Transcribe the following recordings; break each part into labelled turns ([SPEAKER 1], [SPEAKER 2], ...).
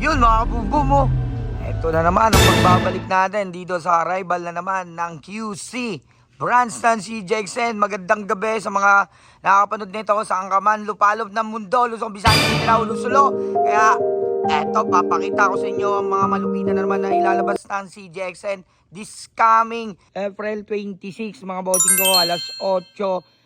[SPEAKER 1] Yun mga kabumbum mo. Ito na naman ang pagbabalik natin dito sa arrival na naman ng QC Branston CJXN. Magandang gabi sa mga nakapanood nito saan ka man lupalop ng mundo, Luzon, Visayas, Mindanao, Luzon. Kaya eto, papakita ko sa inyo ang mga malupitan na naman na ilalabas ng CJXN this coming April 26 mga bossing ko, alas 8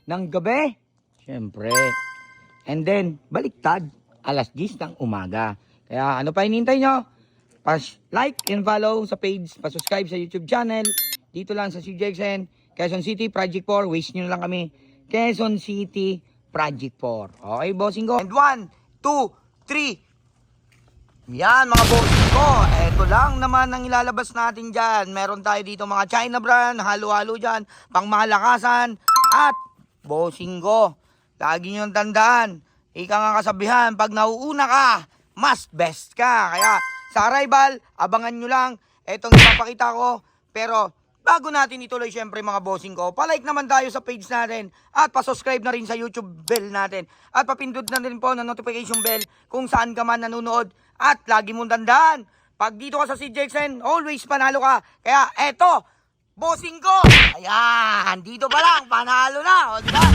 [SPEAKER 1] ng gabi. Siyempre. And then, baliktad, alas 10 ng umaga. Kaya ano pa hinihintay nyo? Like and follow sa page, pa-subscribe sa YouTube channel. Dito lang sa CJXN, Quezon City, Project 4. Wish nyo lang kami. Quezon City, Project 4. Okay, bossing ko? And 1, 2, 3. Yan mga bossing ko. Eto lang naman ang ilalabas natin dyan. Meron tayo dito mga China brand, halo-halo dyan, pang malakasan. At bossing ko, lagi nyo tandaan, ika nga kasabihan, pag nauuna ka, mas best ka. Kaya sa arrival, abangan nyo lang etong ipapakita ko. Pero bago natin ituloy, syempre mga bossing ko, palike naman tayo sa page natin at pasubscribe na rin sa YouTube bell natin. At papindot na rin po ng notification bell kung saan ka man nanonood. At lagi mong tandaan, pag dito ka sa CJXN, always panalo ka. Kaya eto, bossing ko, ayan, dito pa lang, panalo na. O, diba?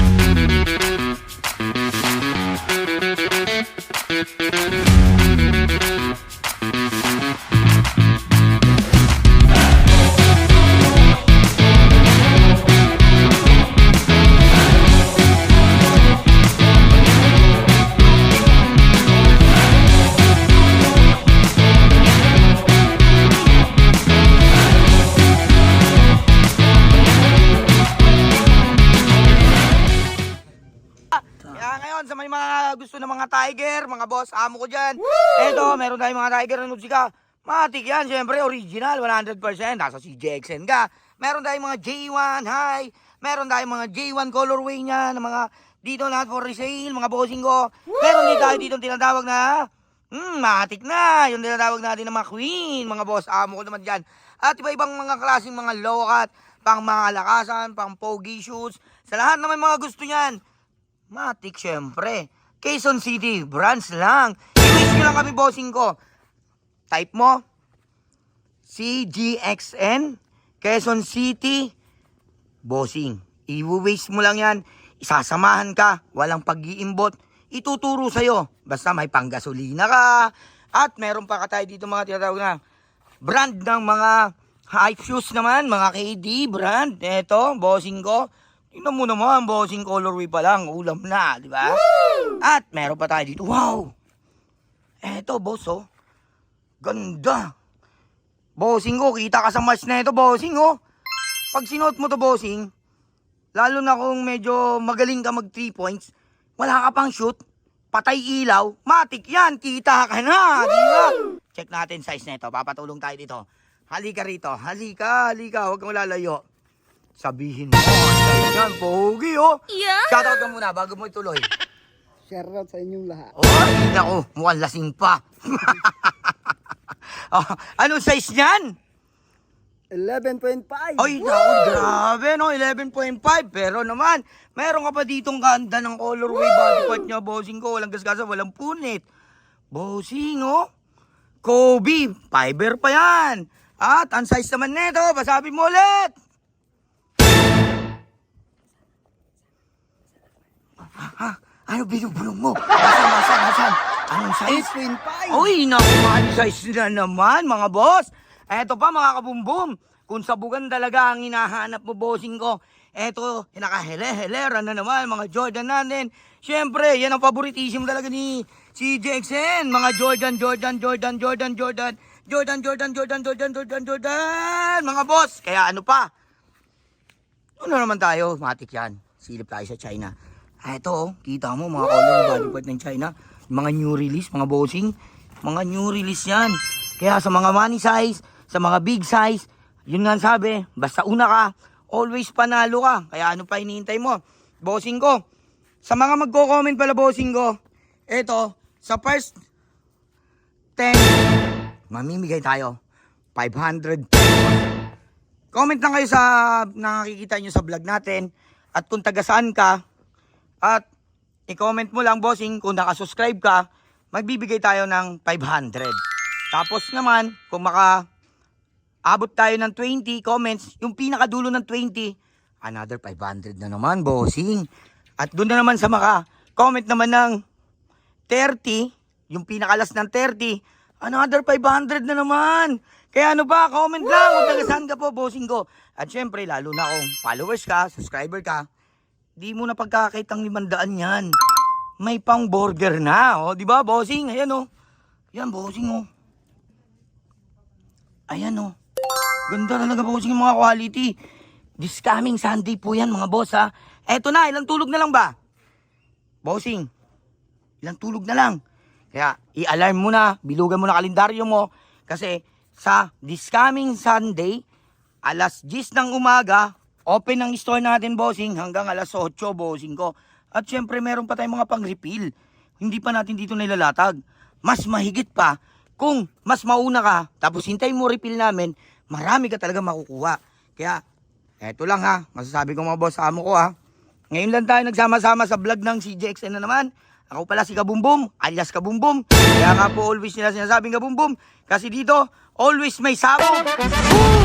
[SPEAKER 1] Kaya ngayon, sa may mga gusto ng mga tiger, mga boss, amo ko dyan. Eto, meron tayong mga tiger na nutsika. Matik yan, syempre, original, 100%. Nasa CJXN ka. Meron tayong mga J1 high. Meron tayong mga J1 colorway niya, na mga dito lahat for resale, mga bossing ko. Meron din tayo dito tinatawag na, matik na. Yung tinatawag natin na mga queen, mga boss, amo ko naman dyan. At iba-ibang mga klaseng mga low cut, pang mga lakasan, pang pogi shoes. Sa lahat naman mga gusto niyan, matik syempre. Quezon City, branch lang. I-wish nyo lang kami, bossing ko. Type mo, CGXN, Quezon City, bossing. I-wish mo lang yan. Isasamahan ka, walang pag-iimbot. Ituturo sa'yo. Basta may panggasolina ka. At meron pa ka tayo dito mga tinatawag na brand ng mga high shoes naman, mga KD brand. Eto, bossing ko. Tingnan mo naman, bossing, colorway pa lang, ulam na, di ba? At meron pa tayo dito, wow! Eto, boss, oh. Ganda. Bossing ko, kita ka sa match na ito, bossing, oh. Pag sinuot mo to, bossing, lalo na kung medyo magaling ka mag 3 points, wala ka pang shoot, patay ilaw, matik yan, kita ka na, di ba? Check natin size na ito, papatulong tayo dito. Halika rito, halika, huwag kang lalayo. Sabihin mo, yan, pogi, oh. Yeah. Shoutout ka muna bago mo ituloy.
[SPEAKER 2] Shoutout sa inyong lahat.
[SPEAKER 1] Oh, naku, mukhang lasing pa. Oh, anong size niyan?
[SPEAKER 2] 11.5.
[SPEAKER 1] Ay, naku, grabe, no, 11.5. Pero naman, meron ka pa ditong ganda ng colorway body part niya, bossing ko. Walang gasgasa, walang punit. Bossing, oh. Kobe, fiber pa yan. At ang size naman nito, pasabi mo ulit. Ha? Ano binubulong mo? Nasaan? Anong size?
[SPEAKER 2] 8.5.
[SPEAKER 1] Uy, naku, mga size na naman, mga boss. Eto pa, mga kabumbum. Kung sabugan talaga ang hinahanap mo, bossing ko. Eto, nakahele-helera na naman, mga Jordan natin. Siyempre, yan ang favoritism talaga ni CJXN. Mga Jordan. Mga boss, kaya ano pa? Ano naman tayo? Matik yan. Silip tayo sa China. Eto, oh, kita mo mga color body part ng China. Mga new release, mga bossing. Mga new release yan. Kaya sa mga money size, sa mga big size, yun nga sabi, basta una ka, always panalo ka. Kaya ano pa hinihintay mo? Bossing ko. Sa mga magko-comment pala, bossing ko, eto, sa first 10, mamimigay tayo 500. Comment lang kayo sa nakikita nyo sa vlog natin. At kung taga saan ka, at i-comment mo lang, bossing, kung nakasubscribe ka, magbibigay tayo ng 500. Tapos naman, kung abot tayo ng 20 comments, yung pinakadulo ng 20, another 500 na naman, bossing. At doon na naman sa comment naman ng 30, yung pinakalas ng 30, another 500 na naman. Kaya ano ba, comment lang kung taga-saan ka po, bossing ko. At syempre, lalo na kung followers ka, subscriber ka, di mo na pagkakaitang 500 yan. May pang burger na, di ba, bossing? Ayan, Yan, bossing, Ayan, Ganda talaga, bossing, yung mga quality. This coming Sunday po yan, mga boss, ha. Eto na, ilang tulog na lang ba? Bossing, ilang tulog na lang. Kaya, i-alarm mo na, bilugan mo na kalendaryo mo. Kasi, sa this coming Sunday, alas 10 ng umaga, open ang store natin, bossing, hanggang alas 8, bossing ko. At syempre, meron pa tayong mga pang-refill. Hindi pa natin dito nilalatag. Mas mahigit pa, kung mas mauna ka, tapos hintayin mo refill namin, marami ka talaga makukuha. Kaya, eto lang ha, masasabi ko mga boss, amo ko ha. Ngayon lang tayo nagsama-sama sa vlog ng CJXN na naman. Ako pala si Kabumbum, alias Kabumbum. Kaya nga po always nila sinasabing Kabumbum. Kasi dito, always may sabong. Boom!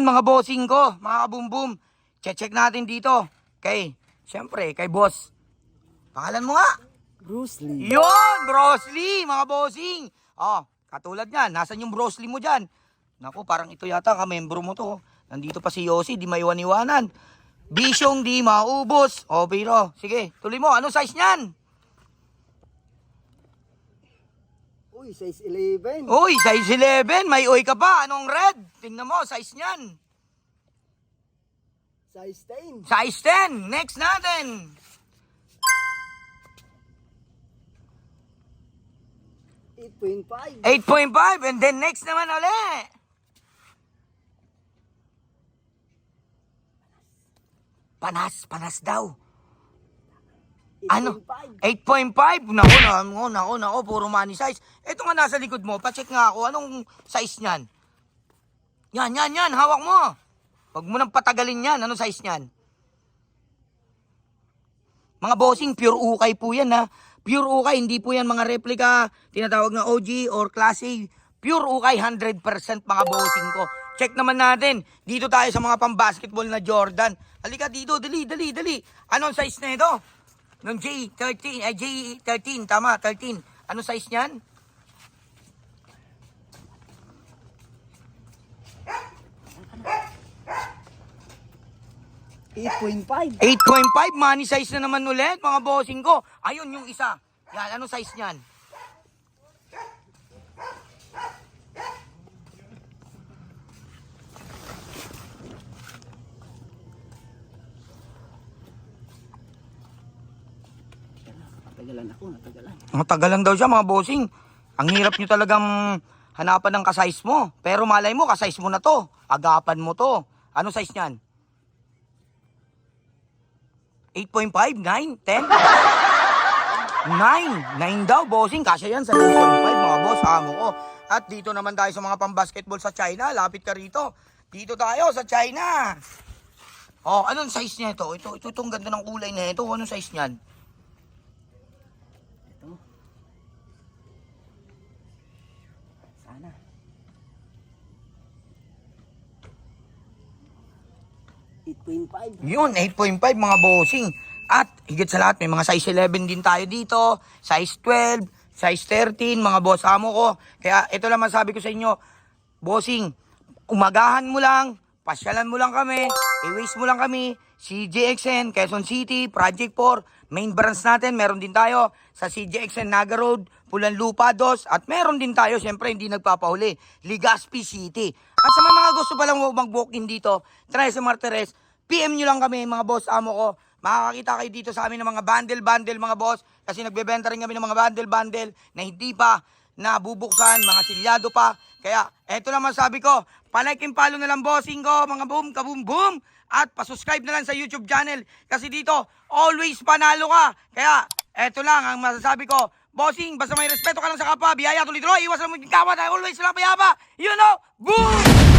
[SPEAKER 1] Mga bossing ko, mga kabumbum, check natin dito. Siyempre, kay boss. Pangalan mo nga?
[SPEAKER 2] Bruce Lee.
[SPEAKER 1] Yun, Bruce Lee, mga bossing. Katulad yan, nasan yung Bruce Lee mo dyan? Naku, parang ito yata, kamembro mo to. Nandito pa si Yossi, di maiwan-iwanan. Bisyong di maubos. Pero, sige, tuloy mo, anong size niyan?
[SPEAKER 2] Uy, size 11.
[SPEAKER 1] Uy, size 11, may oy ka pa. Anong red? Tingnan mo, size niyan.
[SPEAKER 2] Size 10.
[SPEAKER 1] Size 10. Next natin.
[SPEAKER 2] 8.5.
[SPEAKER 1] 8.5. And then next naman ulit. Panas daw. Ano? 8.5. Nako, puro money size. Ito nga nasa likod mo, pacheck nga ako. Anong size niyan? Yan. Hawak mo. Huwag mo nang patagalin yan. Anong size niyan? Mga bossing, pure ukay po yan, ha. Pure ukay, hindi po yan mga replica, tinatawag na OG or Class A. Pure ukay, 100% mga bossing ko. Check naman natin. Dito tayo sa mga pang-basketball na Jordan. Halika dito, dali. Anong size na ito? Nung J13, tama, 13. Ano size niyan?
[SPEAKER 2] 8.5.
[SPEAKER 1] 8.5, money size na naman ulit, mga bossing ko. Ayun yung isa. Yan, ano size niyan?
[SPEAKER 2] Natagalan.
[SPEAKER 1] Matagalan daw siya, mga bossing. Ang hirap nyo talagang hanapan ng ka-size mo. Pero malay mo, ka-size mo na to. Agapan mo to. Ano size niyan? 8.5? 9? 10? 9 daw, bossing. Kasya yan sa 9.5, mga boss. Amo ko. At dito naman tayo sa mga pang-basketball sa China. Lapit ka rito. Dito tayo sa China. Anong size niya ito? Itong ganda ng kulay na ito. Anong size niyan?
[SPEAKER 2] Sana.
[SPEAKER 1] Yun, 8.5 mga bossing. At higit sa lahat, may mga size 11 din tayo dito. Size 12, size 13, mga boss amo ko. Kaya ito lang masabi ko sa inyo, bossing, umagahan mo lang, pasyalan mo lang kami, i-waste mo lang kami, CJXN, Quezon City, Project 4, main branch natin, meron din tayo sa CJXN Naga Road, Pulan Lupa 2, at meron din tayo, syempre hindi nagpapahuli, Legazpi City. At sa mga gusto palang mag-walk-in dito, try sa Martires, PM nyo lang kami mga boss, amo ko. Makakakita kayo dito sa amin ng mga bundle-bundle mga boss, kasi nagbebenta rin kami ng mga bundle-bundle na hindi pa nabubuksan, mga silyado pa. Kaya, eto lang masabi ko, palike and follow na lang bossing ko, mga boom, kaboom, boom. At pasubscribe na lang sa YouTube channel. Kasi dito, always panalo ka. Kaya, eto lang ang masasabi ko. Bossing, basta may respeto ka lang sa kapwa, biyaya tuloy-tuloy, iwas lang mo yung kapwa, always lang payapa. You know, boom!